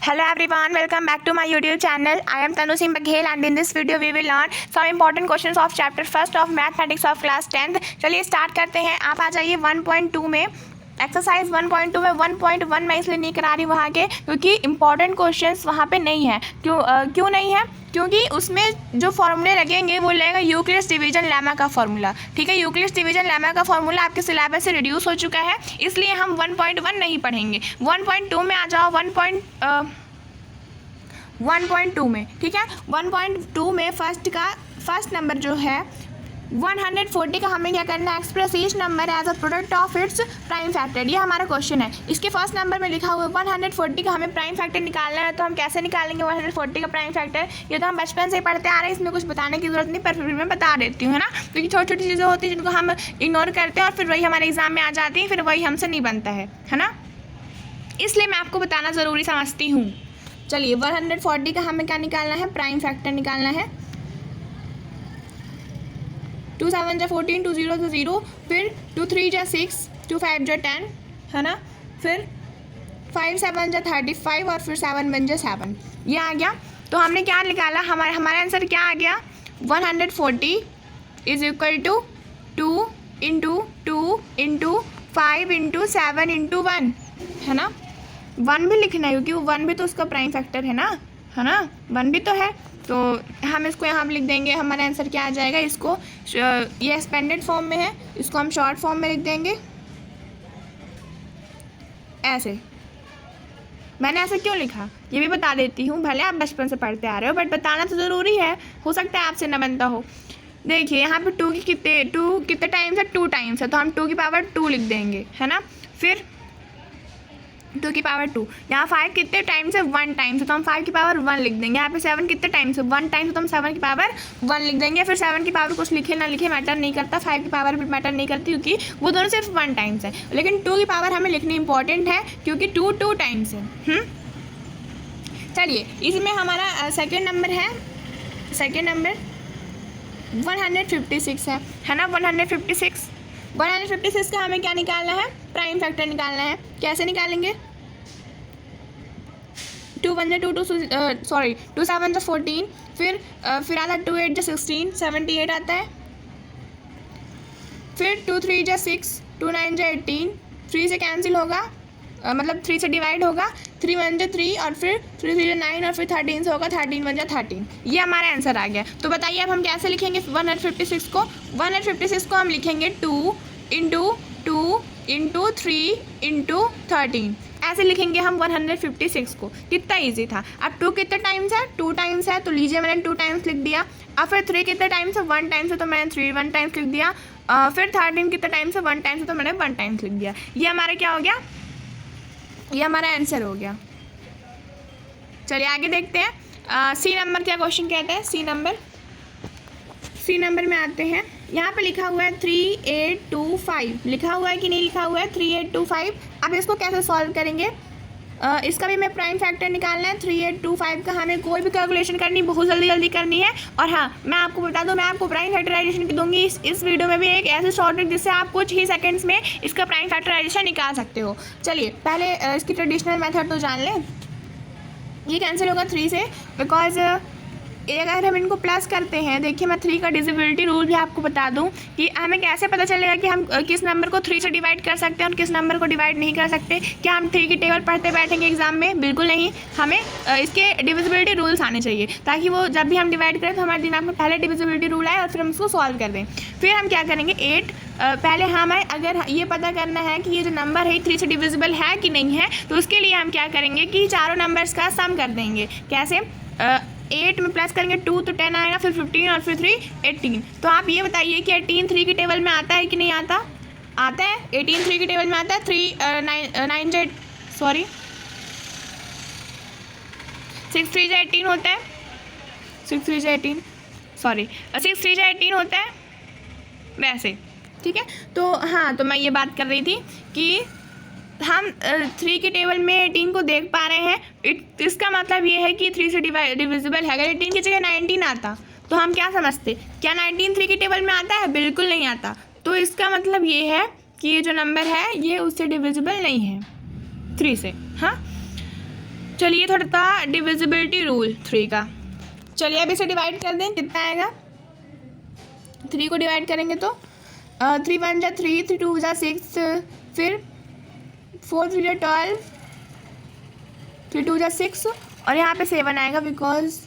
Hello everyone, welcome back to my YouTube channel. I am Tanu Singh Baghel and in this video we will learn some important questions of chapter first of mathematics of class 10th. चलिए start करते हैं। आप आ जाइए 1.2 में। Exercise 1.2 में 1.1 मैं इसलिए नहीं करा रही वहाँ के क्योंकि इंपॉर्टेंट क्वेश्चंस वहाँ पे नहीं है। क्यों नहीं है? क्योंकि उसमें जो फॉर्मूले लगेंगे वो लगेगा यूक्लिड्स डिवीजन लेमा का फॉर्मूला। ठीक है, यूक्लिड्स डिवीजन लेमा का फॉर्मूला आपके सिलेबस से रिड्यूस हो चुका है, इसलिए हम 1.1 नहीं पढ़ेंगे। 1.2 में आ जाओ। 1.2 में, ठीक है, 1.2 में फर्स्ट नंबर जो है 140 का हमें क्या करना है, express each number as a product of its prime factor. ये हमारा क्वेश्चन है। इसके फर्स्ट नंबर में लिखा हुआ है 140 का हमें प्राइम फैक्टर निकालना है। तो हम कैसे निकालेंगे 140 का प्राइम फैक्टर? ये तो हम बचपन से ही पढ़ते आ रहे हैं, इसमें कुछ बताने की जरूरत नहीं, पर फिर मैं बता देती हूँ, है ना, क्योंकि छोटी छोटी चीज़ें होती हैं जिनको हम इग्नोर करते हैं और फिर वही हमारे एग्जाम में आ जाती हैं, फिर वही हमसे नहीं बनता है ना, इसलिए मैं आपको बताना ज़रूरी समझती हूँ। चलिए 140 का हमें क्या निकालना है, प्राइम फैक्टर निकालना है। 2 7 जा 14, 2 0 जा 0, फिर 2 3 जा 6, 2 5 जा 10, है ना, फिर 5 7 जा 35 और फिर 7 1 जा 7। ये आ गया। तो हमने क्या निकाला, हमारा आंसर क्या आ गया, 140 is equal to 2 into 2 into 5 into 7 into 1, है ना। 1 भी लिखना है क्योंकि वो 1 भी तो उसका प्राइम फैक्टर है ना, 1 भी तो है। तो हम इसको यहाँ पर लिख देंगे। हमारा आंसर क्या आ जाएगा, इसको ये एक्सपेंडेड फॉर्म में है, इसको हम शॉर्ट फॉर्म में लिख देंगे ऐसे। मैंने ऐसे क्यों लिखा ये भी बता देती हूँ, भले आप बचपन से पढ़ते आ रहे हो बट बताना तो ज़रूरी है, हो सकता है आपसे न बनता हो। देखिए यहाँ पे 2 कितने टाइम्स है, 2 टाइम्स है, तो हम 2 की पावर 2 लिख देंगे, है ना। फिर 2 की पावर 2, यहाँ 5 कितने टाइम्स है, 1 टाइम्स है, तो हम 5 की पावर 1 लिख देंगे। यहाँ पे 7 कितने टाइम्स है, 1 टाइम्स है, तो हम 7 की पावर 1 लिख देंगे। फिर 7 की पावर कुछ लिखे ना लिखे मैटर नहीं करता, 5 की पावर भी मैटर नहीं करती क्योंकि वो दोनों सिर्फ 1 टाइम्स है। लेकिन 2 की पावर हमें लिखनी इंपॉर्टेंट है क्योंकि 2 टाइम्स है। चलिए इसमें हमारा सेकेंड नंबर है, सेकेंड नंबर 156 है ना। 156 का हमें क्या निकालना है, प्राइम फैक्टर निकालना है। कैसे निकालेंगे, 2 1 जा 2 2 7 जा 14, फिर आता है 2 8 जा 16, 78 आता है। फिर 2 3 जा 6, 2 9 जा 18, 3 से कैंसिल होगा, मतलब 3 से डिवाइड होगा, 3 1 जा 3 और फिर 3 3 जा 9 और फिर 13 से होगा, 13 1 जा 13। ये हमारा आंसर आ गया। तो बताइए अब हम कैसे लिखेंगे 156 को। 156 को हम लिखेंगे 2 इंटू 2 इंटू 3 इंटू 13, ऐसे लिखेंगे हम 156 को। कितना इजी था। अब 2 कितने टाइम्स है, 2 टाइम्स है, तो लीजिए मैंने 2 टाइम्स लिख दिया। अब फिर 3 कितने टाइम्स है, 1 टाइम्स है, तो मैंने 3 1 टाइम्स लिख दिया। फिर 13 कितने टाइम्स है, 1 टाइम्स है, तो मैंने 1 टाइम्स लिख दिया। ये हमारा क्या हो गया, ये हमारा आंसर हो गया। चलिए आगे देखते हैं। सी नंबर क्या क्वेश्चन कहते हैं। सी नंबर में आते हैं। यहाँ पे लिखा हुआ है 3825, लिखा हुआ है कि नहीं लिखा हुआ है 3825। अब इसको कैसे सॉल्व करेंगे, इसका भी मैं प्राइम फैक्टर निकालना है। 3825 का हमें कोई भी कैलकुलेशन करनी बहुत जल्दी करनी है। और हाँ, मैं आपको बता दूँ, मैं आपको प्राइम फैक्टराइजेशन दूंगी इस वीडियो में भी एक ऐसे शॉर्ट ट्रिक जिससे आप कुछ ही सेकंड्स में इसका प्राइम फैक्टराइजेशन निकाल सकते हो। चलिए पहले इसकी ट्रेडिशनल मेथड तो जान लें। ये कैंसिल होगा 3 से, बिकॉज अगर हम इनको प्लस करते हैं, देखिए मैं 3 का डिविजिबिलिटी रूल भी आपको बता दूं कि हमें कैसे पता चलेगा कि हम किस नंबर को 3 से डिवाइड कर सकते हैं और किस नंबर को डिवाइड नहीं कर सकते। क्या हम 3 की टेबल पढ़ते बैठेंगे एग्जाम में? बिल्कुल नहीं। हमें इसके डिविजिबिलिटी रूल्स आने चाहिए ताकि वो जब भी हम डिवाइड करें तो हमारे दिमाग में पहले डिविजिबिलिटी रूल आए और फिर हम उसको सॉल्व कर दें। फिर हम क्या करेंगे, 8 पहले हमें अगर ये पता करना है कि ये जो नंबर है 3 से डिविजिबल है कि नहीं है, तो उसके लिए हम क्या करेंगे कि चारों नंबर्स का सम कर देंगे। कैसे, 8 में प्लस करेंगे 2 तो 10 आएगा, फिर 15 और फिर 3 18। तो आप ये बताइए कि 18 3 की टेबल में आता है कि नहीं आता? आता है। 18 3 की टेबल में आता है। 6 3 जा 18 होता है, 6 3 जा 18 होता है वैसे, ठीक है। तो हाँ, तो मैं ये बात कर रही थी कि हम 3 की टेबल में 18 को देख पा रहे हैं। इसका मतलब ये है कि 3 से डिविजिबल है। अगर 18 की जगह 19 आता तो हम क्या समझते, क्या 19 3 की टेबल में आता है? बिल्कुल नहीं आता। तो इसका मतलब ये है कि ये जो नंबर है ये उससे डिविजिबल नहीं है 3 से। हाँ चलिए थोड़ा सा डिविजिबिलिटी रूल 3 का। चलिए अब इसे डिवाइड कर दें, कितना आएगा। 3 को डिवाइड करेंगे तो 3 1 जा 3, 3 2 जा 6, फिर 4 3 जा 12, 3 2 जा 6 और यहाँ पे 7 आएगा बिकॉज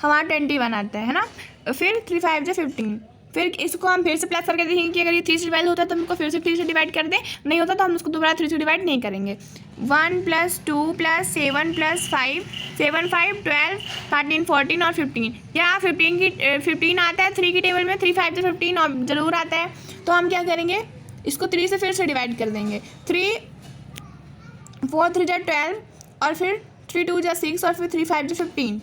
हमारा 21 आता है ना। फिर 3 5 जा 15। फिर इसको हम फिर से प्लस करके देखेंगे कि अगर ये 3 से डिवाइड होता है तो हम इसको फिर से 3 से डिवाइड कर दें, नहीं होता तो हम उसको दोबारा 3 से डिवाइड नहीं करेंगे। 1 + 2 + 7 + 5, 7 5 12 13 14 और 15। यहाँ 15 आता है 3 की टेबल में, 3 5 जा 15 और ज़रूर आता है। तो हम क्या करेंगे, इसको 3 से फिर से डिवाइड कर देंगे। 3 4 3 जा 12 और फिर 3 2 जा 6 और फिर 3 5 जा 15।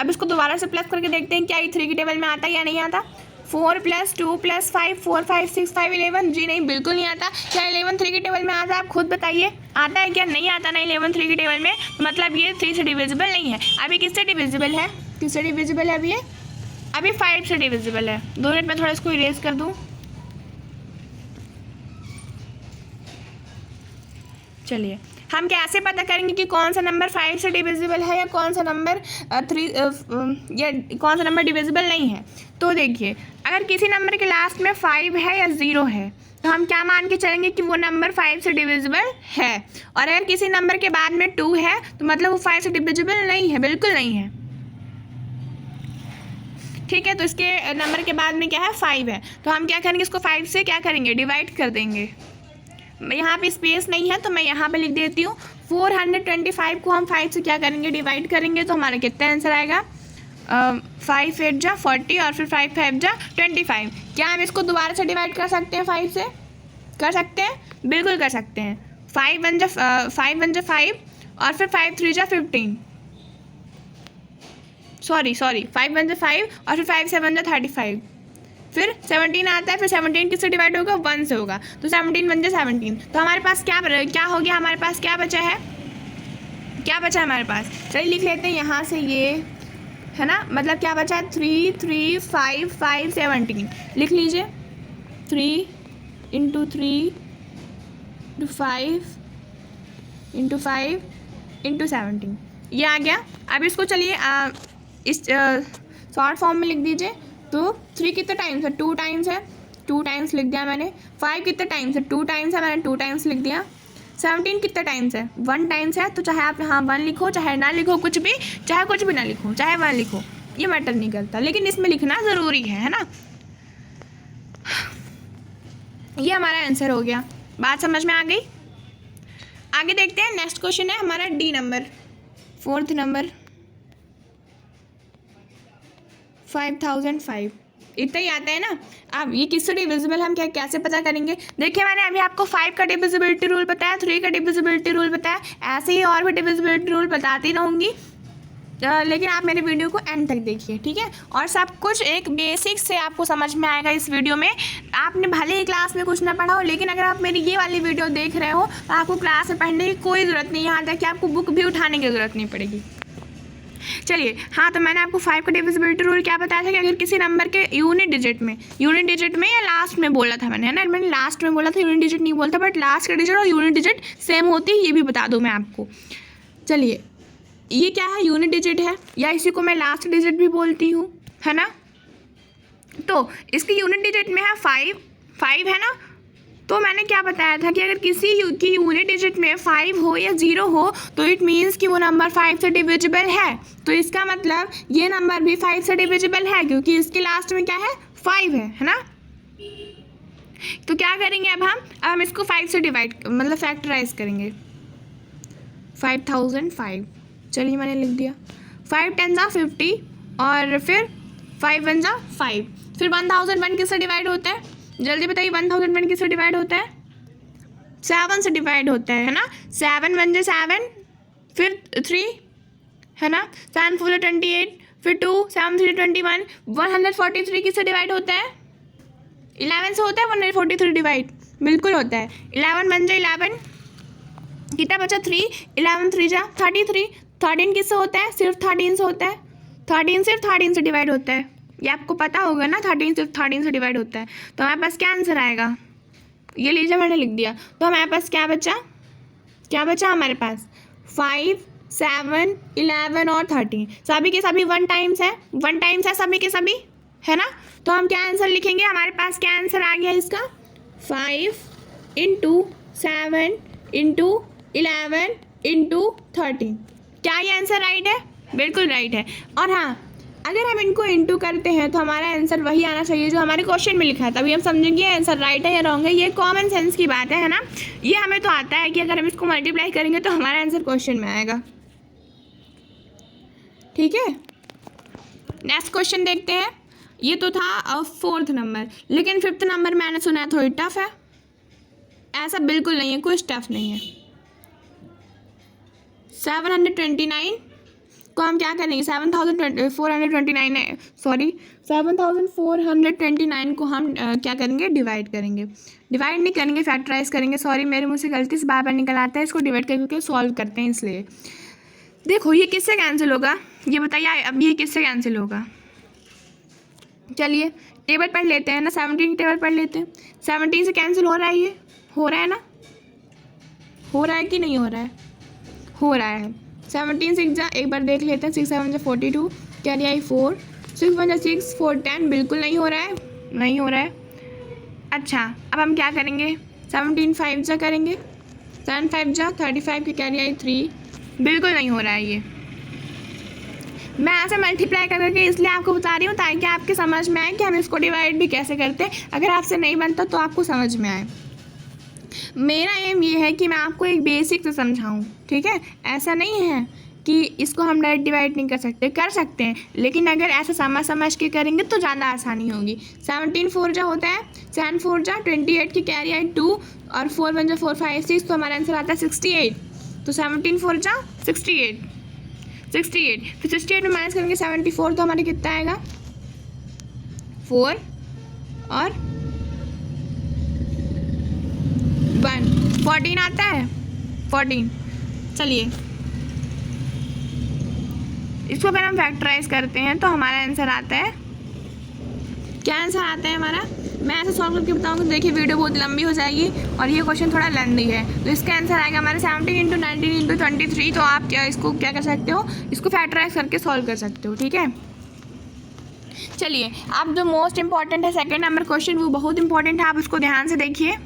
अब इसको दोबारा से प्लस करके देखते हैं क्या ये 3 की टेबल में आता है या नहीं आता। 4 + 2 + 5 4 5 6 5 11। जी नहीं, बिल्कुल नहीं आता। क्या 11 3 की टेबल में आता है? आप खुद बताइए, आता है क्या? नहीं आता ना 11 3 की टेबल में, तो मतलब ये 3 से डिविजिबल नहीं है। अभी किससे डिविजिबल है? किससे डिविजिबल है? अभी 5 से डिविजिबल है। 2 मिनट में थोड़ा इसको इरेज कर दूँ। चलिए हम कैसे पता करेंगे कि कौन सा नंबर 5 से डिविजिबल है या कौन सा नंबर 3 या कौन सा नंबर डिविजिबल नहीं है। तो देखिए, अगर किसी नंबर के लास्ट में 5 है या 0 है तो हम क्या मान के चलेंगे कि वो नंबर 5 से डिविजिबल है। और अगर किसी नंबर के बाद में 2 है तो मतलब वो 5 से डिविजिबल नहीं है, बिल्कुल नहीं है। ठीक है, तो इसके नंबर के बाद में क्या है? 5 है। तो हम क्या करेंगे, इसको 5 से क्या करेंगे? डिवाइड कर देंगे। यहाँ पे स्पेस नहीं है तो मैं यहाँ पे लिख देती हूँ। 425 को हम 5 से क्या करेंगे? डिवाइड करेंगे। तो हमारा कितना आंसर आएगा? 5 8 जा 40 और फिर 5 5 जा 25। क्या हम इसको दोबारा से डिवाइड कर सकते हैं? 5 से कर सकते हैं, बिल्कुल कर सकते हैं। 5 1 जा 5 और फिर 5 3 जा 15। सॉरी 5 1 जा 5 और फिर 5 7 जा 35। फिर 17 आता है, फिर 17 किससे डिवाइड होगा? 1 से होगा। तो 17 1 जा 17। तो हमारे पास क्या हो गया? हमारे पास क्या बचा है? क्या बचा है हमारे पास? चलिए लिख लेते हैं यहाँ से, ये है ना, मतलब क्या बचा है? 3 3 5 5 17 लिख लीजिए। 3 × 3 × 5 × 5 × 17 ये आ गया। अब इसको चलिए इस शॉर्ट फॉर्म में लिख दीजिए। तो 3 कितने टाइम्स है? 2 टाइम्स है, 2 टाइम्स लिख दिया मैंने। 5 कितने टाइम्स है? 2 टाइम्स है, मैंने 2 टाइम्स लिख दिया। 17 कितने टाइम्स है? 1 टाइम्स है। तो चाहे आप यहाँ 1 लिखो, चाहे ना लिखो, कुछ भी, चाहे कुछ भी ना लिखो, चाहे 1 लिखो, ये मैटर नहीं करता, लेकिन इसमें लिखना ज़रूरी है ना। ये हमारा आंसर हो गया। बात समझ में आ गई? आगे देखते हैं। नेक्स्ट क्वेश्चन है हमारा डी नंबर, 4th नंबर 5005। इतना ही आता है ना। अब ये किससे डिविजिबल हम कैसे पता करेंगे? देखिए, मैंने अभी आपको 5 का डिविजिबिलिटी रूल बताया, 3 का डिविजिबिलिटी रूल बताया, ऐसे ही और भी डिविजिबिलिटी रूल बताती रहूँगी। लेकिन आप मेरे वीडियो को एंड तक देखिए, ठीक है। और सब कुछ एक बेसिक से आपको समझ में आएगा इस वीडियो में। आपने भले ही क्लास में कुछ ना पढ़ा हो, लेकिन अगर आप मेरी ये वाली वीडियो देख रहे हो तो आपको क्लास में पढ़ने की कोई ज़रूरत नहीं है। यहाँ तक कि आपको बुक भी उठाने की ज़रूरत नहीं पड़ेगी। चलिए, हाँ, तो मैंने आपको 5 का डिविजिबिलिटी रूल क्या बताया था कि अगर किसी नंबर के यूनिट डिजिट में या लास्ट में बोला था मैंने, है ना। मैंने लास्ट में बोला था, यूनिट डिजिट नहीं बोलता, बट लास्ट का डिजिट और यूनिट डिजिट सेम होती है, ये भी बता दूँ मैं आपको। चलिए, ये क्या है? यूनिट डिजिट है, या इसी को मैं लास्ट डिजिट भी बोलती हूँ, है ना। तो इसकी यूनिट डिजिट में है 5 है ना। तो मैंने क्या बताया था कि अगर किसी की यूनिट डिजिट में 5 हो या 0 हो तो इट मीन्स कि वो नंबर 5 से डिविजिबल है। तो इसका मतलब ये नंबर भी 5 से डिविजिबल है, क्योंकि इसके लास्ट में क्या है? 5 है ना। तो क्या करेंगे अब हम इसको 5 से मतलब फैक्टराइज करेंगे। 5005, चलिए मैंने लिख दिया। 5 10 जा 50 और फिर 5 1 जा 5। फिर 1001 किससे डिवाइड होता है? जल्दी बताइए, 1001 किससे डिवाइड होता है? 7 से डिवाइड होता है ना। 7 1 जा 7, फिर 3 है ना। 7 4 जा 28, फिर 2 7 3 21। 143 किससे डिवाइड होता है? 11 से होता है 143 डिवाइड, बिल्कुल होता है। 11 1 जा 11, कितना बचा? 3। 11 3 जा 33। 13 किससे होता है? सिर्फ 13 से होता है। 13 सिर्फ 13 से डिवाइड होता है, ये आपको पता होगा ना। 13 सिर्फ 13 से डिवाइड होता है। तो हमारे पास क्या आंसर आएगा? ये लीजिए, मैंने लिख दिया। तो हमारे पास क्या बचा हमारे पास? 5 7, 11 और 13 सभी के सभी 1 टाइम्स है, 1 टाइम्स है सभी के सभी, है ना। तो हम क्या आंसर लिखेंगे, हमारे पास क्या आंसर आ गया इसका, 5 × 7 × 11 × 13। क्या ये आंसर राइट है? बिल्कुल राइट है। और हाँ, अगर हम इनको इंटू करते हैं तो हमारा आंसर वही आना चाहिए जो हमारे क्वेश्चन में लिखा है, तभी हम समझेंगे आंसर राइट है या रॉन्ग है। ये कॉमन सेंस की बात है ना। ये हमें तो आता है कि अगर हम इसको मल्टीप्लाई करेंगे तो हमारा आंसर क्वेश्चन में आएगा। ठीक है, नेक्स्ट क्वेश्चन देखते हैं। ये तो था 4th नंबर, लेकिन 5th नंबर मैंने सुना है थोड़ी टफ है। ऐसा बिल्कुल नहीं है, कुछ टफ नहीं है। 729 को हम क्या करेंगे, 7,429 को हम क्या करेंगे, डिवाइड करेंगे। डिवाइड नहीं करेंगे, फैक्टराइज करेंगे। सॉरी, मेरे मुँह से गलती से बार बार निकल आता है। इसको डिवाइड करके सॉल्व करते हैं। इसलिए देखो ये किससे कैंसिल होगा, ये बताइए अब ये किससे कैंसिल होगा। चलिए टेबल पढ़ लेते हैं ना, 17 की टेबल पढ़ लेते हैं। 17 से कैंसिल हो रहा है, ये हो रहा है ना, हो रहा है कि नहीं हो रहा है, हो रहा है। 17 6 जा, एक बार देख लेते हैं। 6 7 जा 42, कैरी आई 4, 6 1 जा 6 4 10, बिल्कुल नहीं हो रहा है, नहीं हो रहा है। अच्छा, अब हम क्या करेंगे, 17 5 जा करेंगे, 7 5 जा 35 की कैरी आई 3, बिल्कुल नहीं हो रहा है ये। मैं ऐसे मल्टीप्लाई करके इसलिए आपको बता रही हूँ ताकि आपके समझ में आए कि हम इसको डिवाइड भी कैसे करते हैं। अगर आपसे नहीं बनता तो आपको समझ में आए। मेरा एम ये है कि मैं आपको एक बेसिक से समझाऊँ, ठीक है। ऐसा नहीं है कि इसको हम डायरेक्ट डिवाइड नहीं कर सकते, कर सकते हैं, लेकिन अगर ऐसा समझ के करेंगे तो ज़्यादा आसानी होगी। 17 4 जा होता है, 7 4 जा 28 की कैरी आई 2 और 4 1 जा 4 5 6, तो हमारा आंसर आता है 68। तो 17 4 जा 68, फिर 68 में माइनस करेंगे 74, तो हमारे कितना आएगा, 4 और 1, 14 आता है, 14। चलिए इसको अगर हम फैक्टराइज करते हैं तो हमारा आंसर आता है, क्या आंसर आता है हमारा, मैं ऐसे सॉल्व करके बताऊंगा। देखिए वीडियो बहुत लंबी हो जाएगी और ये क्वेश्चन थोड़ा लेंथी है। तो इसका आंसर आएगा हमारा 17 × 19 × 23। तो आप इसको क्या कर सकते हो, इसको फैक्टराइज करके सॉल्व कर सकते हो, ठीक है। चलिए अब जो मोस्ट इंपॉर्टेंट है सेकंड नंबर क्वेश्चन, वो बहुत इंपॉर्टेंट है, आप उसको ध्यान से देखिए।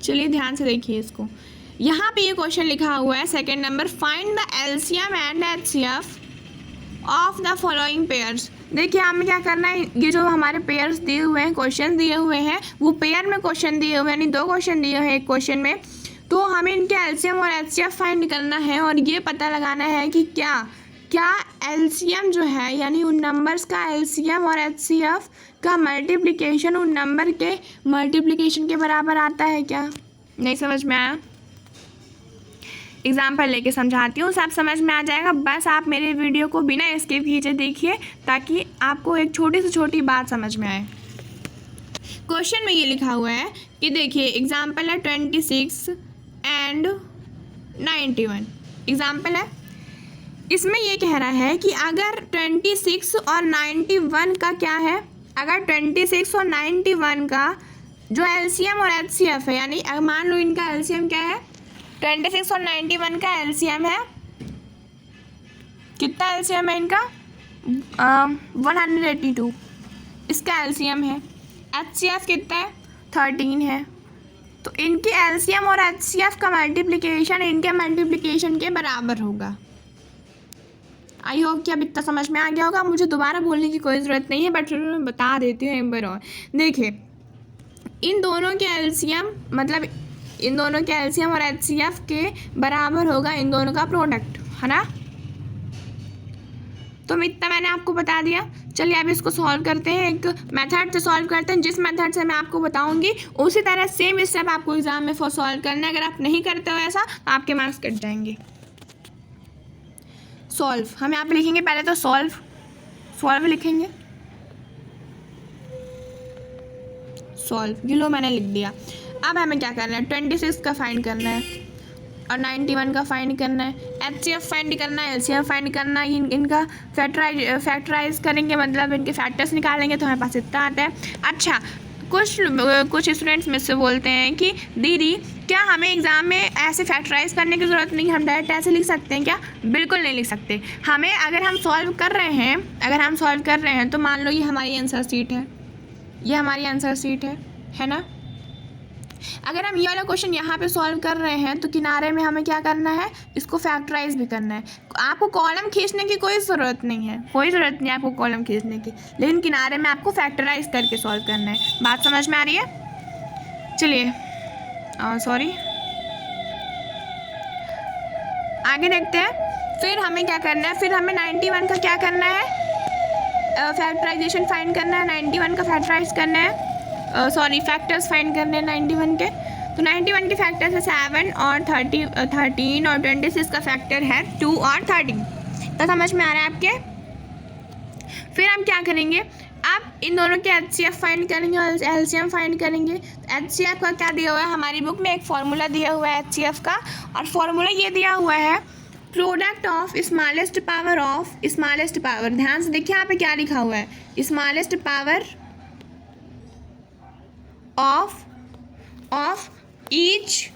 चलिए ध्यान से देखिए इसको। यहाँ पे ये क्वेश्चन लिखा हुआ है second number, find the LCM and HCF of the following pairs. देखिए हमें क्या करना है, ये जो हमारे पेयर्स दिए हुए हैं, क्वेश्चन दिए हुए हैं, वो पेयर में क्वेश्चन दिए हुए हैं, यानी 2 क्वेश्चन दिए हुए हैं एक क्वेश्चन में। तो हमें इनके एलसीएम और एचसीएफ फाइंड करना है और ये पता लगाना है कि क्या एलसीएम जो है, यानी उन नंबर्स का एलसीएम और एचसीएफ का मल्टीप्लिकेशन उन नंबर के मल्टीप्लिकेशन के बराबर आता है क्या। नहीं समझ में आया, एग्जाम्पल लेके समझाती हूँ, सब समझ में आ जाएगा। बस आप मेरे वीडियो को बिना स्किप कीजिए देखिए, ताकि आपको एक छोटी से छोटी बात समझ में आए। क्वेश्चन में ये लिखा हुआ है कि देखिए एग्जाम्पल है 26 एंड 91, एग्जाम्पल है। इसमें ये कह रहा है कि अगर 26 और 91 का क्या है, अगर 26 और 91 का जो एलसीएम और एचसीएफ है, यानी मान लो इनका एलसीएम क्या है, 26 और 91 का एलसीएम है, कितना एलसीएम है इनका, 182, इसका एलसीएम है। एचसीएफ कितना है, 13 है। तो इनके एलसीएम और एचसीएफ का मल्टीप्लिकेशन इनके मल्टीप्लिकेशन के बराबर होगा। आई होप कि अब इतना समझ में आ गया होगा, मुझे दोबारा बोलने की कोई ज़रूरत नहीं है, बट मैं बता देती हूँ एक बार और। देखिए इन दोनों के एलसीएम, मतलब इन दोनों के एलसीएम और एचसीएफ के बराबर होगा इन दोनों का प्रोडक्ट, है ना। तो इतना मैंने आपको बता दिया। चलिए अब इसको सॉल्व करते हैं, एक मेथड से सॉल्व करते हैं। जिस मेथड से मैं आपको बताऊंगी उसी तरह सेम स्टेप आपको एग्जाम में सॉल्व करना है। अगर आप नहीं करते हो ऐसा तो आपके मार्क्स कट जाएंगे। सॉल्व हम यहाँ पे लिखेंगे, पहले तो सॉल्व लिखेंगे, सॉल्व, ये लो मैंने लिख दिया। अब हमें क्या करना है, 26 का फाइंड करना है और 91 का फाइंड करना है, एचसीएफ फाइंड करना है, एलसीएम फाइंड करना है। इनका फैक्टराइज करेंगे, मतलब इनके फैक्टर्स निकालेंगे तो हमारे पास इतना आता है। अच्छा, कुछ स्टूडेंट्स मुझसे बोलते हैं कि दीदी क्या हमें एग्ज़ाम में ऐसे फैक्टराइज करने की ज़रूरत नहीं, हम डायरेक्ट ऐसे लिख सकते हैं क्या? बिल्कुल नहीं लिख सकते। हमें अगर हम सॉल्व कर रहे हैं तो मान लो ये हमारी आंसर शीट है, ये हमारी आंसर शीट है ना। अगर हम ये वाला क्वेश्चन यहाँ पे सॉल्व कर रहे हैं तो किनारे में हमें क्या करना है, इसको फैक्टराइज भी करना है। आपको कॉलम खींचने की कोई ज़रूरत नहीं है, कोई ज़रूरत नहीं है आपको कॉलम खींचने की, लेकिन किनारे में आपको फैक्टराइज करके सॉल्व करना है। बात समझ में आ रही है? चलिए सॉरी, आगे देखते हैं। फिर हमें क्या करना है, फिर हमें 91 का क्या करना है, फैक्टराइजेशन फाइंड करना है। 91 का फैक्टराइज करना है, फैक्टर्स फाइंड करने हैं 91 के। तो 91 के फैक्टर्स है 7 और 13 और 26 का फैक्टर है 2 और 13। तो समझ में आ रहा है आपके? फिर हम क्या करेंगे, आप इन दोनों के HCF फाइंड करेंगे और LCM फाइंड करेंगे। HCF का क्या दिया हुआ है, हमारी बुक में एक फार्मूला दिया हुआ है HCF का, और फार्मूला ये दिया हुआ है product of smallest power of smallest power. ध्यान से देखिए यहाँ पे क्या लिखा हुआ है, smallest power of each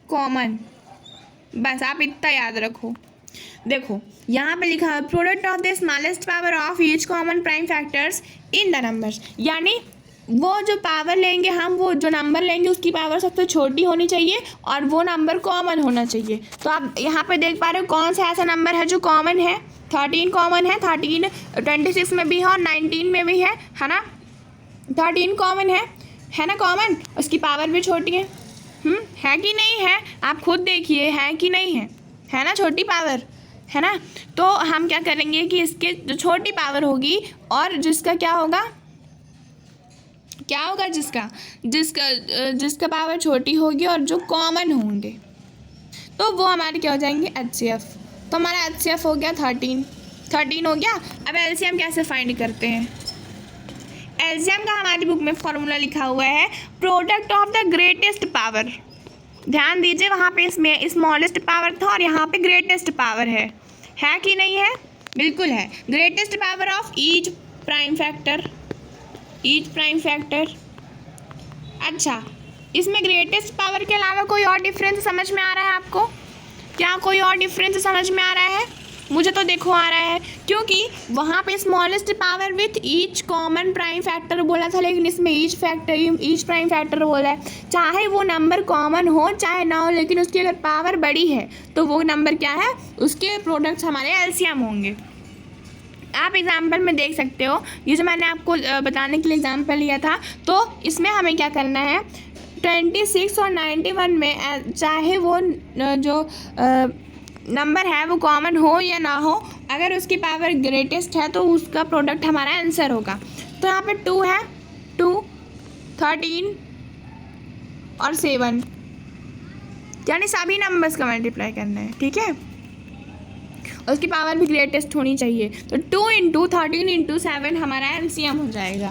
common. बस आप इतना याद रखो। देखो यहाँ पे लिखा है product of the smallest power of each common prime factors in the numbers, यानी वो जो पावर लेंगे हम, वो जो नंबर लेंगे उसकी पावर सबसे छोटी होनी चाहिए और वो नंबर कॉमन होना चाहिए। तो आप यहाँ पे देख पा रहे हो कौन सा ऐसा नंबर है जो कॉमन है। 13 कॉमन है, 13 26 में भी है और 19 में भी है ना। 13 कॉमन है ना, कॉमन, उसकी पावर भी छोटी है कि नहीं है? आप खुद देखिए है कि नहीं है ना, छोटी पावर है ना। तो हम क्या करेंगे कि इसके जो छोटी पावर होगी और जिसका क्या होगा जिसका पावर छोटी होगी और जो कॉमन होंगे तो वो हमारे क्या हो जाएंगे, HCF। तो हमारा HCF हो गया 13 हो गया। अब LCM कैसे फाइंड करते हैं? LCM का हमारी बुक में फॉर्मूला लिखा हुआ है product of the greatest power. ध्यान दीजिए वहाँ पे इसमें स्मॉलेस्ट पावर था और यहाँ पे ग्रेटेस्ट पावर है कि नहीं है? बिल्कुल है। Greatest power of each prime factor. अच्छा, इसमें ग्रेटेस्ट पावर के अलावा कोई और डिफरेंस समझ में आ रहा है आपको? क्या कोई और डिफरेंस समझ में आ रहा है? मुझे तो देखो आ रहा है, क्योंकि वहाँ पे smallest power with each common prime factor बोला था, लेकिन इसमें ईच प्राइम फैक्टर बोला है। चाहे वो नंबर कॉमन हो चाहे ना हो, लेकिन उसकी अगर पावर बड़ी है तो वो नंबर क्या है, उसके प्रोडक्ट्स हमारे LCM होंगे। आप एग्जाम्पल में देख सकते हो, ये जो मैंने आपको बताने के लिए एग्जाम्पल लिया था, तो इसमें हमें क्या करना है, 26 और 91 में चाहे वो जो नंबर है वो कॉमन हो या ना हो, अगर उसकी पावर ग्रेटेस्ट है तो उसका प्रोडक्ट हमारा आंसर होगा। तो यहाँ पे 2 है, 2, 13 और 7, यानी सभी नंबर्स का मल्टीप्लाई करना है, ठीक है। उसकी पावर भी ग्रेटेस्ट होनी चाहिए। तो 2 × 13 × 7 हमारा LCM हो जाएगा।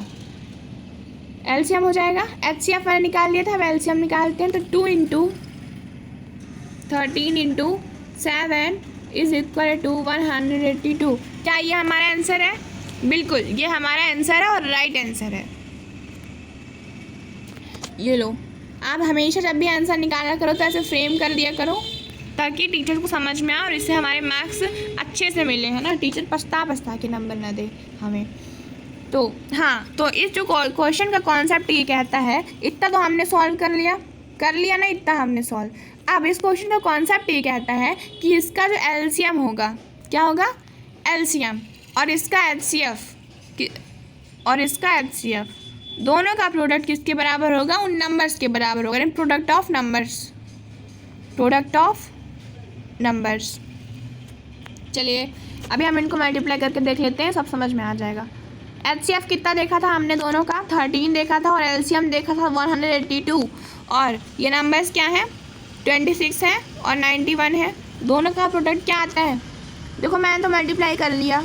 HCF मैंने निकाल लिया था, अब LCM निकालते हैं। तो 2 × 13 × 7 इज इक्वल टू 182। क्या ये हमारा आंसर है? बिल्कुल, ये हमारा आंसर है और राइट आंसर है। ये लो, आप हमेशा जब भी आंसर निकाला करो तो ऐसे फ्रेम कर दिया करो ताकि टीचर को समझ में आए और इससे हमारे मार्क्स अच्छे से मिले, है ना। टीचर पछता के नंबर ना दे हमें। तो हाँ, तो इस जो क्वेश्चन का कॉन्सेप्ट ये कहता है, इतना तो हमने सॉल्व कर लिया ना, इतना हमने सॉल्व। अब इस क्वेश्चन का कॉन्सेप्ट ये कहता है कि इसका जो LCM होगा, क्या होगा, LCM, और इसका HCF दोनों का प्रोडक्ट किसके बराबर होगा, उन नंबर्स के बराबर होगा, यानी प्रोडक्ट ऑफ नंबर्स। चलिए अभी हम इनको मल्टीप्लाई करके देख लेते हैं, सब समझ में आ जाएगा। HCF कितना देखा था हमने दोनों का, 13 देखा था, और LCM देखा था 182, और ये नंबर्स क्या है, 26 है और 91 है। दोनों का प्रोडक्ट क्या आता है, देखो मैंने तो मल्टीप्लाई कर लिया,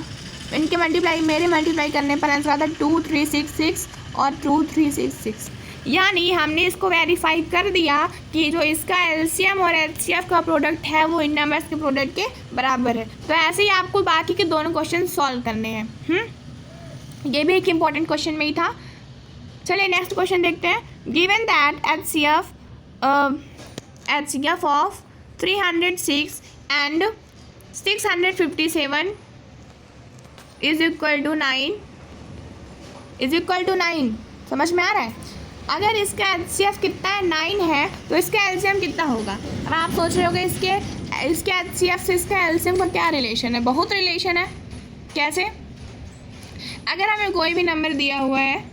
मेरे मल्टीप्लाई करने पर आंसर आता है 2366 और 2366। यानी हमने इसको वेरीफाई कर दिया कि जो इसका LCM और HCF का प्रोडक्ट है वो इन नंबर्स के प्रोडक्ट के बराबर है। तो ऐसे ही आपको बाकी के दोनों क्वेश्चन सॉल्व करने हैं। ये भी एक इम्पॉर्टेंट क्वेश्चन में ही था। चलिए नेक्स्ट क्वेश्चन देखते हैं। Given that HCF HCF of 306 and 657 is equal to 9 समझ में आ रहा है। अगर इसका HCF कितना है 9 है तो इसका LCM कितना होगा। अब आप सोच रहे होगे इसके HCF से इसका LCM का क्या रिलेशन है। बहुत रिलेशन है। कैसे? अगर हमें कोई भी नंबर दिया हुआ है,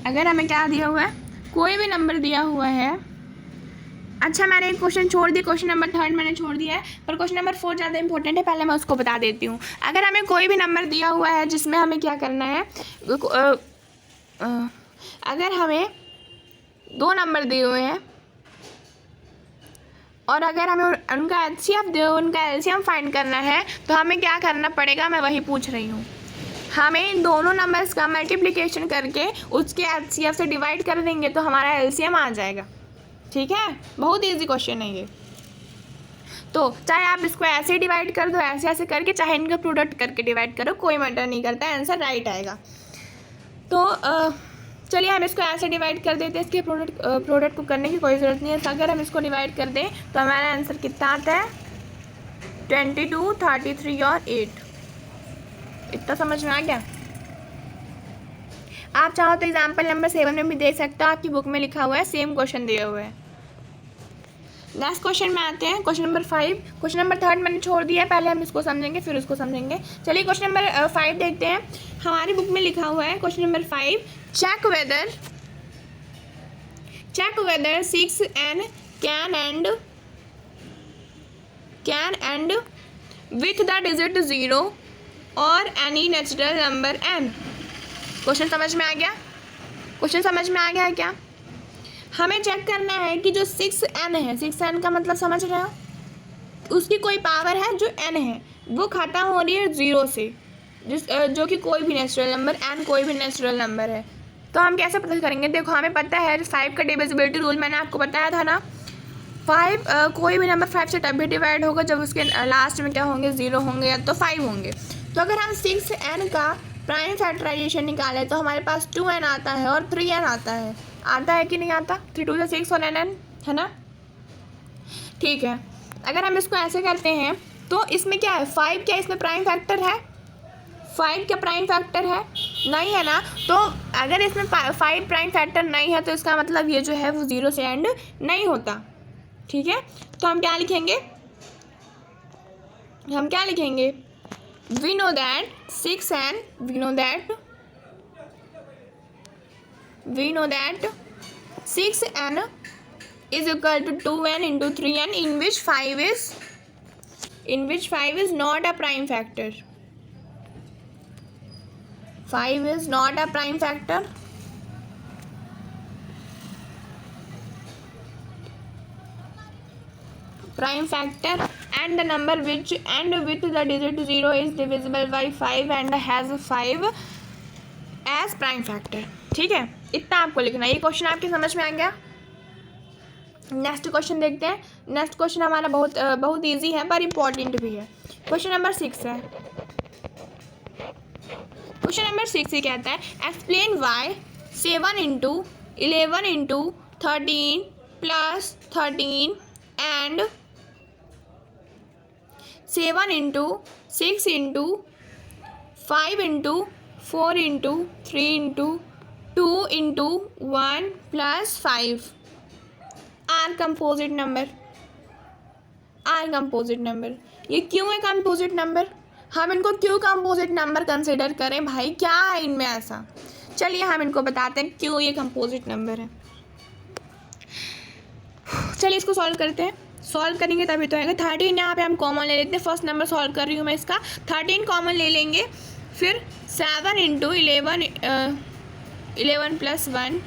अगर हमें क्या दिया हुआ है, कोई भी नंबर दिया हुआ है। अच्छा, मैंने एक क्वेश्चन छोड़ दिया, क्वेश्चन नंबर 3 मैंने छोड़ दिया है, पर क्वेश्चन नंबर 4 ज़्यादा इंपॉर्टेंट है, पहले मैं उसको बता देती हूँ। अगर हमें कोई भी नंबर दिया हुआ है जिसमें हमें क्या करना है, अगर हमें 2 नंबर दिए हुए हैं और अगर हमें उनका HCF दे, उनका LCM फाइंड करना है तो हमें क्या करना पड़ेगा, मैं वही पूछ रही हूँ। हमें इन दोनों नंबर्स का मल्टीप्लिकेशन करके उसके HCF से डिवाइड कर देंगे तो हमारा LCM आ जाएगा। ठीक है, बहुत इजी क्वेश्चन है ये। तो चाहे आप इसको ऐसे डिवाइड कर दो, ऐसे ऐसे करके, चाहे इनका प्रोडक्ट करके डिवाइड करो, कोई मैटर नहीं करता, आंसर राइट आएगा। तो चलिए हम इसको ऐसे डिवाइड कर देते हैं, इसके प्रोडक्ट को करने की कोई ज़रूरत नहीं है। अगर हम इसको डिवाइड कर दें तो हमारा आंसर कितना आता है, 22, 33 और 8। इतना समझ में आ गया। आप चाहो तो एग्जाम्पल नंबर 7 में भी देख सकते हो, आपकी बुक में लिखा हुआ है, सेम क्वेश्चन दिए हुए हैं। नेक्स्ट क्वेश्चन में आते हैं, क्वेश्चन नंबर 5। क्वेश्चन नंबर 3 मैंने छोड़ दिया है, पहले हम इसको समझेंगे फिर उसको समझेंगे। चलिए क्वेश्चन नंबर 5 देखते हैं। हमारी बुक में लिखा हुआ है question number 5, check whether 6n can end with the digit 0 और any natural number n। Question समझ में आ गया? क्वेश्चन समझ में आ गया है क्या? हमें चेक करना है कि जो 6n है, 6n का मतलब समझ रहे हो, उसकी कोई पावर है जो n है, वो खत्म हो रही है 0 से, जो कि कोई भी नेचुरल नंबर, n कोई भी नेचुरल नंबर है। तो हम कैसे पता करेंगे? देखो हमें पता है 5 का डिविजिबिलिटी रूल मैंने आपको बताया था ना। 5 कोई भी नंबर 5 से तभी डिवाइड होगा जब उसके लास्ट में क्या होंगे, 0 होंगे या तो 5 होंगे। तो अगर हम 6n का प्राइम फैक्टराइजेशन निकालें तो हमारे पास 2n आता है और 3n आता है। आता है कि नहीं आता? 3 2 6 और n है ना। ठीक है, अगर हम इसको ऐसे करते हैं तो इसमें क्या है, 5 क्या इसमें प्राइम फैक्टर है? 5 क्या प्राइम फैक्टर है? नहीं है ना। तो अगर इसमें 5 प्राइम फैक्टर नहीं है तो इसका मतलब ये जो है वो 0 से एंड नहीं होता। ठीक है, तो हम क्या लिखेंगे, we know that 6n is equal to 2n into 3n in which 5 is not a prime factor. 5 is not a prime factor. And the number which end with the digit 0 is divisible by 5 and has 5 as prime factor. ठीक है, इतना आपको लिखना है। ये question आपके समझ में आ गया। नेक्स्ट क्वेश्चन देखते हैं। नेक्स्ट क्वेश्चन हमारा बहुत इजी है पर इम्पोर्टेंट भी है। क्वेश्चन नंबर 6 है। क्वेश्चन नंबर 6 ये कहता है, explain why 7 into 11 into 13 plus 13 and 7 into 6 into 5 into 4 into 3 into 2 into 1 plus 5 are composite number. ये क्यों है कंपोजिट नंबर? हम इनको क्यों कंपोजिट नंबर कंसिडर करें भाई? क्या है इनमें ऐसा? चलिए हम इनको बताते हैं क्यों ये कंपोजिट नंबर है। चलिए इसको सॉल्व करते हैं। सॉल्व करेंगे तभी तो आएगा। 13 यहाँ पे हम कॉमन ले लेते हैं। फर्स्ट नंबर सॉल्व कर रही हूँ मैं इसका। 13 कॉमन ले लेंगे, फिर 7 into 11 plus 1।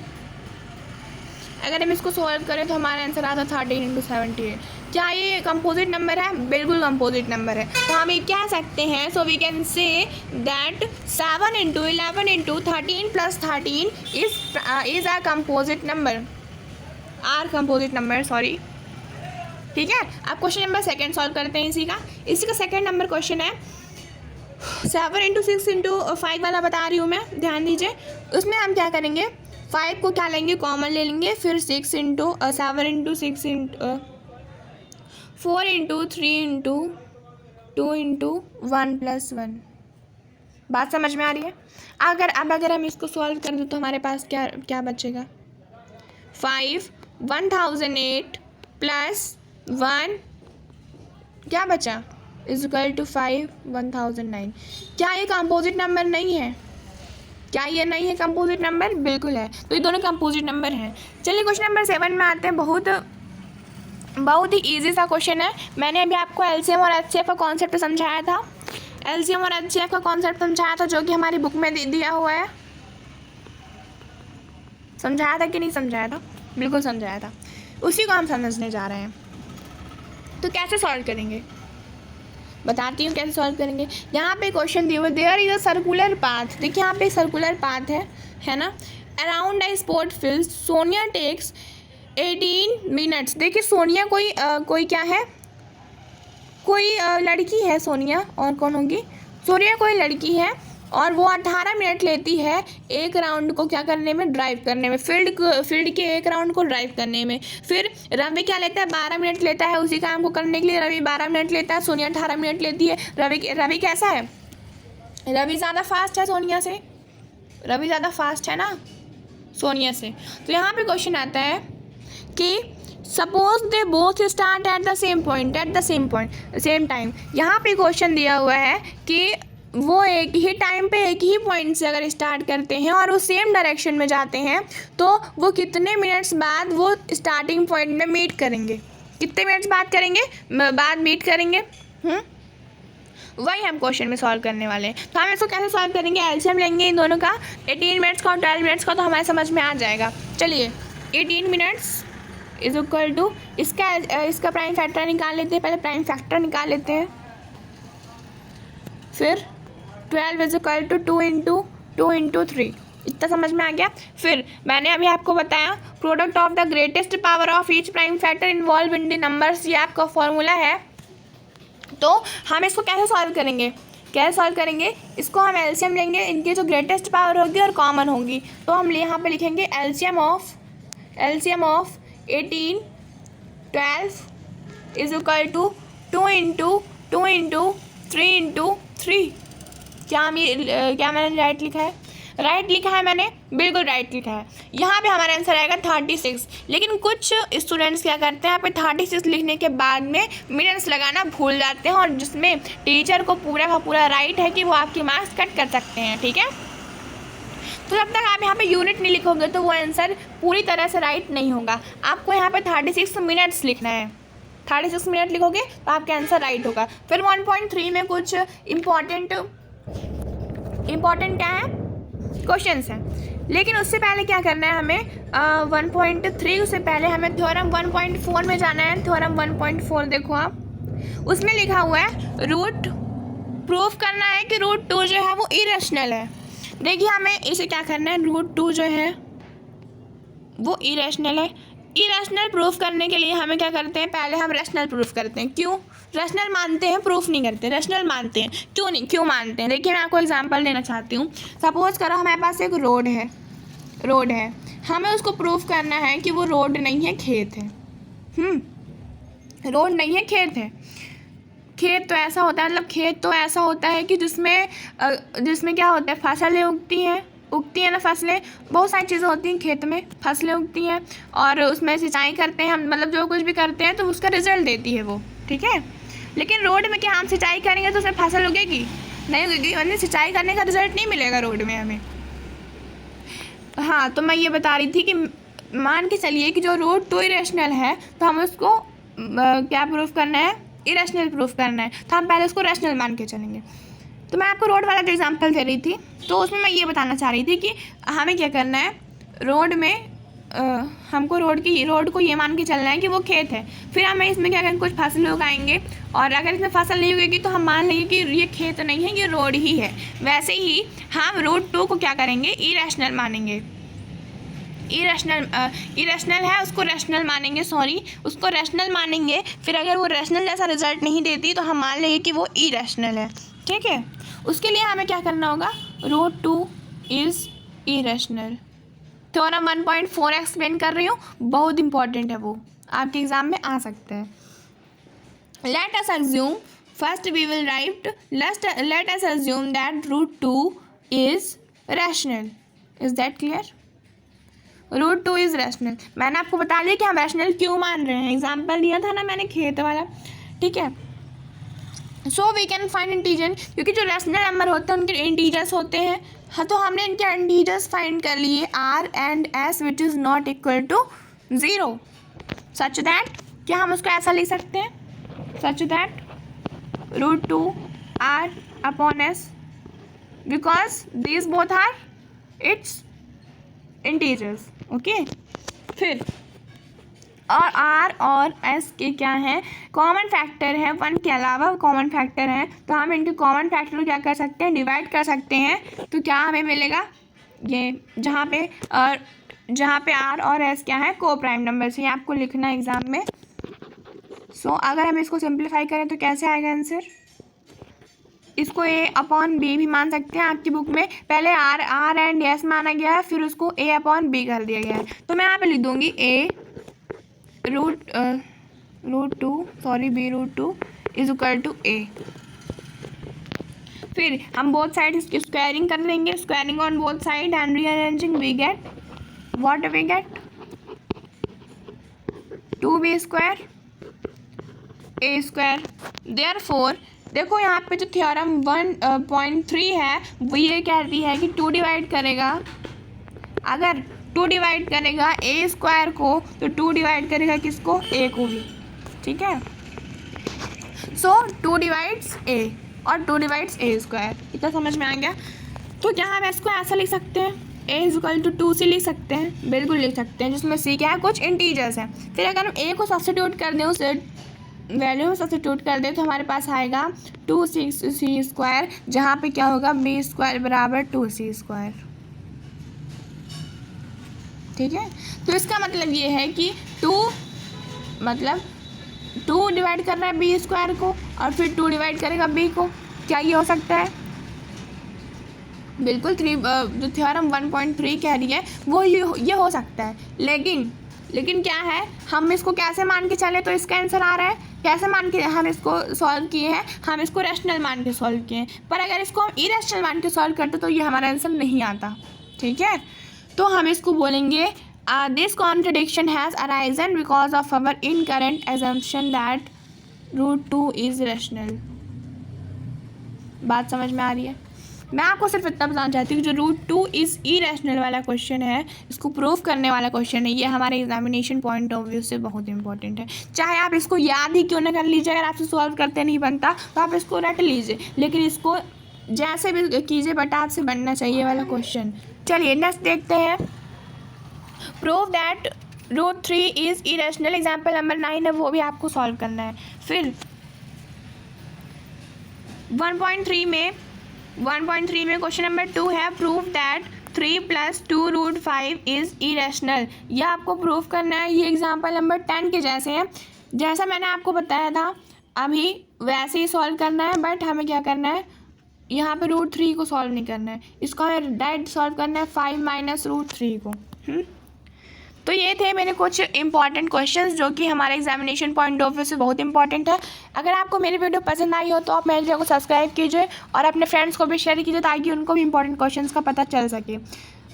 अगर हम इसको सॉल्व करें तो हमारा आंसर आता 13 into 78। क्या ये कंपोजिट नंबर है? बिल्कुल कंपोजिट नंबर है। तो हम ये कह सकते हैं, so we can say that 7 into 11 into 13 plus 13 is a composite number। Are composite number, sorry. ठीक है, अब क्वेश्चन नंबर 2 सॉल्व करते हैं इसी का सेकंड नंबर क्वेश्चन है। 7 into 6 into 5 वाला बता रही हूँ मैं, ध्यान दीजिए। उसमें हम क्या करेंगे, 5 को क्या लेंगे, कॉमन ले लेंगे, फिर 6 into 7 into 6 into 4 into 3 into 2 into 1 + 1। बात समझ में आ रही है? अगर हम इसको सॉल्व कर दें तो हमारे पास क्या क्या बचेगा, 5 1008 प्लस 1 क्या बचा इक्वल टू 5 1009। क्या ये कंपोजिट नंबर नहीं है? क्या ये नहीं है कंपोजिट नंबर? बिल्कुल है। तो ये दोनों कंपोजिट नंबर हैं। चलिए क्वेश्चन नंबर 7 में आते हैं। बहुत ही ईजी सा क्वेश्चन है। मैंने अभी आपको एलसीएम और एचसीएफ का कॉन्सेप्ट समझाया था। एलसीएम और एचसीएफ का कॉन्सेप्ट समझाया था, जो कि हमारी बुक में दिया हुआ है। समझाया था कि नहीं समझाया था? बिल्कुल समझाया था। उसी को हम समझने जा रहे हैं। तो कैसे सॉल्व करेंगे बताती हूँ कैसे सॉल्व करेंगे। यहाँ पे क्वेश्चन दिया हुआ, there is a circular path. देखिए यहाँ पे सर्कुलर पाथ है ना, around a sport field Sonia takes 18 minutes. देखिए सोनिया कोई क्या है, कोई लड़की है सोनिया, और कौन होगी, सोनिया कोई लड़की है, और वो 18 मिनट लेती है एक राउंड को क्या करने में, ड्राइव करने में, फील्ड के एक राउंड को ड्राइव करने में। फिर रवि क्या लेता है, 12 मिनट लेता है उसी काम को करने के लिए। रवि 12 मिनट लेता है, सोनिया 18 मिनट लेती है। रवि कैसा है, रवि ज़्यादा फास्ट है सोनिया से, रवि ज़्यादा फास्ट है ना सोनिया से। तो यहाँ पे क्वेश्चन आता है कि suppose they both start at the same time. यहाँ पे क्वेश्चन दिया हुआ है कि वो एक ही टाइम पे एक ही पॉइंट से अगर स्टार्ट करते हैं और वो सेम डायरेक्शन में जाते हैं तो वो कितने मिनट्स बाद वो स्टार्टिंग पॉइंट में मीट करेंगे, कितने मिनट्स बाद मीट करेंगे। वही हम क्वेश्चन में सॉल्व करने वाले हैं। तो हम इसको कैसे सॉल्व करेंगे, एलसीएम लेंगे इन दोनों का, 18 मिनट्स का और 12 मिनट्स का, तो हमारे समझ में आ जाएगा। चलिए 18 मिनट्स इज इक्वल टू इसका प्राइम फैक्टर निकाल लेते हैं। पहले प्राइम फैक्टर निकाल लेते हैं, फिर 12 इज इक्वल टू 2 इंटू 3। इतना समझ में आ गया। फिर मैंने अभी आपको बताया product of the greatest power of each prime factor involve in the numbers, ये आपका फॉर्मूला है। तो हम इसको कैसे सॉल्व करेंगे, इसको हम एलसीएम लेंगे, इनकी जो ग्रेटेस्ट पावर होगी और कॉमन होगी। तो हम यहाँ पे लिखेंगे LCM of 18 12 is equal to 2 into 3 into 3। क्या मैंने राइट लिखा है? राइट लिखा है मैंने, बिल्कुल राइट लिखा है। यहाँ पे हमारा आंसर आएगा 36। लेकिन कुछ स्टूडेंट्स क्या करते हैं, यहाँ पे 36 लिखने के बाद में मिनट्स लगाना भूल जाते हैं, और जिसमें टीचर को पूरा का पूरा राइट है कि वो आपके मार्क्स कट कर सकते हैं। ठीक है, तो जब तक आप यहाँ पे यूनिट नहीं लिखोगे तो वो आंसर पूरी तरह से राइट नहीं होगा। आपको यहाँ पे 36 मिनट्स लिखना है, 36 मिनट लिखोगे तो आपका आंसर राइट होगा। फिर 1.3 में कुछ इम्पॉर्टेंट क्या है, क्वेश्चंस हैं। लेकिन उससे पहले क्या करना है हमें, 1.3 से पहले हमें थ्योरम 1.4 में जाना है। थ्योरम 1.4 देखो आप, उसमें लिखा हुआ है रूट प्रूफ करना है कि रूट 2 जो है वो इरेशनल है। देखिए हमें इसे क्या करना है, रूट 2 जो है वो इरेशनल है। इरेशनल प्रूफ करने के लिए हमें क्या करते हैं, पहले हम रैशनल प्रूफ करते हैं। क्यों रैशनल मानते हैं, प्रूफ नहीं करते, रैशनल मानते हैं। क्यों मानते हैं, देखिए मैं आपको एग्जांपल देना चाहती हूँ। सपोज करो हमारे पास एक रोड है, हमें उसको प्रूफ करना है कि वो रोड नहीं है, खेत है। रोड नहीं है, खेत है। खेत तो ऐसा होता है, मतलब खेत तो ऐसा होता है कि जिसमें क्या होता है, फसलें उगती हैं ना, फसलें, बहुत सारी चीज़ें होती हैं खेत में, फसलें उगती हैं और उसमें सिंचाई करते हैं हम, मतलब जो कुछ भी करते हैं तो उसका रिजल्ट देती है वो। ठीक है, लेकिन रोड में क्या हम सिंचाई करेंगे तो उसमें फसल उगेगी नहीं उगेगी, मतलब सिंचाई करने का रिजल्ट नहीं मिलेगा रोड में हमें। हाँ, तो मैं ये बता रही थी कि मान के चलिए कि जो रोड तो इरेशनल है तो हम उसको क्या प्रूफ करना है, इरेशनल प्रूफ करना है, तो हम पहले उसको रैशनल मान के चलेंगे। तो मैं आपको रोड वाला जो एग्जांपल दे रही थी तो उसमें मैं ये बताना चाह रही थी कि हमें क्या करना है, रोड में हमको रोड को ये मान के चलना है कि वो खेत है। फिर हमें इसमें क्या करेंगे, कुछ फसलें उगाएंगे, और अगर इसमें फसल नहीं उगेगी तो हम मान लेंगे कि ये खेत नहीं है, ये रोड ही है। वैसे ही हम रूट 2 को क्या करेंगे, इरेशनल मानेंगे। इरेशनल है, उसको रैशनल मानेंगे, उसको रैशनल मानेंगे। फिर अगर वो रैशनल जैसा रिजल्ट नहीं देती तो हम मान लेंगे कि वो इरेशनल है। ठीक है, उसके लिए हमें क्या करना होगा, root 2 is irrational. Theorem 1.4 explain कर रही हूँ, बहुत इंपॉर्टेंट है वो, आपके एग्जाम में आ सकता है। Let us assume, first we will write, let us assume that root 2 is rational. Is that clear? Root 2 is rational. मैंने आपको बता दिया कि हम रैशनल क्यों मान रहे हैं, एग्जाम्पल दिया था ना मैंने खेत वाला, ठीक है। So we can find integer, क्योंकि जो रैशनल नंबर होते हैं उनके इंटीजर्स होते हैं। हाँ, तो हमने इनके इंटीजर्स फाइंड कर लिए r and s which is not equal to 0, such that, क्या हम उसको ऐसा लिख सकते हैं, such that root 2 r upon s, because these both are its integers, okay. फिर और आर और एस के क्या हैं, कॉमन फैक्टर है, 1 के अलावा कॉमन फैक्टर है, तो हम इनके कॉमन फैक्टर को क्या कर सकते हैं, डिवाइड कर सकते हैं। तो क्या हमें मिलेगा, ये जहाँ पे आर और एस क्या है, को प्राइम नंबर से, ये आपको लिखना है एग्जाम में। सो अगर हम इसको सिंप्लीफाई करें तो कैसे आएगा आंसर, इसको ए अपॉन बी भी मान सकते हैं, आपकी बुक में पहले आर एंड एस माना गया है, फिर उसको ए अपॉन बी कर दिया गया है। तो मैं यहाँ पे लिख दूंगी a root 2 sorry b root 2 is equal to a. फिर हम बोथ साइड इसकी स्क्वायरिंग कर देंगे, squaring on both side and rearranging we get what we get 2b square a square. Therefore देखो यहाँ पे जो थ्योरम 1.3 है वो ये कहती है कि 2 डिवाइड करेगा, अगर 2 डिवाइड करेगा ए स्क्वायर को तो 2 डिवाइड करेगा किसको, ए को भी, ठीक है। सो 2 डिवाइड्स ए और 2 डिवाइड्स ए स्क्वायर, इतना समझ में आ गया। तो क्या हम इसको ऐसा लिख सकते हैं, ए इज इक्वल टू 2 से लिख सकते हैं, बिल्कुल लिख सकते हैं, जिसमें सी क्या है, कुछ इंटीजर्स हैं। फिर अगर हम ए को सब्स्टिट्यूट कर दें, उस वैल्यू में सब्स्टिट्यूट कर दें तो हमारे पास आएगा 2c स्क्वायर, जहाँ पे क्या होगा, बी स्क्वायर बराबर 2c स्क्वायर, ठीक है। तो इसका मतलब ये है कि 2 डिवाइड कर रहा है बी स्क्वायर को और फिर 2 डिवाइड करेगा बी को, क्या ये हो सकता है, बिल्कुल जो थ्योरम 1.3 कह रही है वो ये हो सकता है। लेकिन क्या है, हम इसको कैसे मान के चले, तो इसका आंसर आ रहा है, कैसे मान के हम इसको सॉल्व किए हैं, हम इसको रैशनल मान के सॉल्व किए हैं, पर अगर इसको हम इरेशनल मान के सॉल्व करते तो ये हमारा आंसर नहीं आता, ठीक है। तो हम इसको बोलेंगे this contradiction has arisen because of our incorrect assumption that root 2 is rational. बात समझ में आ रही है? मैं आपको सिर्फ इतना बताना चाहती हूँ कि जो रूट 2 इज़ इरेशनल वाला क्वेश्चन है, इसको प्रूव करने वाला क्वेश्चन है, ये हमारे एग्जामिनेशन पॉइंट ऑफ व्यू से बहुत इंपॉर्टेंट है। चाहे आप इसको याद ही क्यों ना कर लीजिए, अगर आपसे सॉल्व करते नहीं बनता तो आप इसको रट लीजिए, लेकिन इसको जैसे भी कीजिए बट आपसे बनना चाहिए वाला क्वेश्चन। चलिए नेक्स्ट देखते हैं, prove that root 3 is irrational, example number 9 है, वो भी आपको सॉल्व करना है। फिर 1.3 में क्वेश्चन नंबर 2 है, prove that 3 + 2 root 5 is irrational. यह आपको प्रूव करना है, ये एग्जाम्पल नंबर 10 के जैसे है, जैसा मैंने आपको बताया था अभी वैसे ही सॉल्व करना है, बट हमें क्या करना है, यहाँ पे रूट 3 को सॉल्व नहीं करना है, इसको हमें डायरेक्ट सॉल्व करना है 5 - रूट 3 को। तो ये थे मेरे कुछ इंपॉर्टेंट क्वेश्चंस जो कि हमारे एग्जामिनेशन पॉइंट ऑफ व्यू से बहुत इंपॉर्टेंट है। अगर आपको मेरी वीडियो पसंद आई हो तो आप मेरे वीडियो को सब्सक्राइब कीजिए और अपने फ्रेंड्स को भी शेयर कीजिए ताकि उनको भी इंपॉर्टेंट क्वेश्चंस का पता चल सके।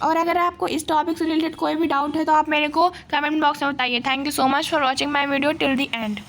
और अगर आपको इस टॉपिक से रिलेटेड कोई भी डाउट है तो आप मेरे को कमेंट बॉक्स में बताइए। Thank you so much for watching my video till the and.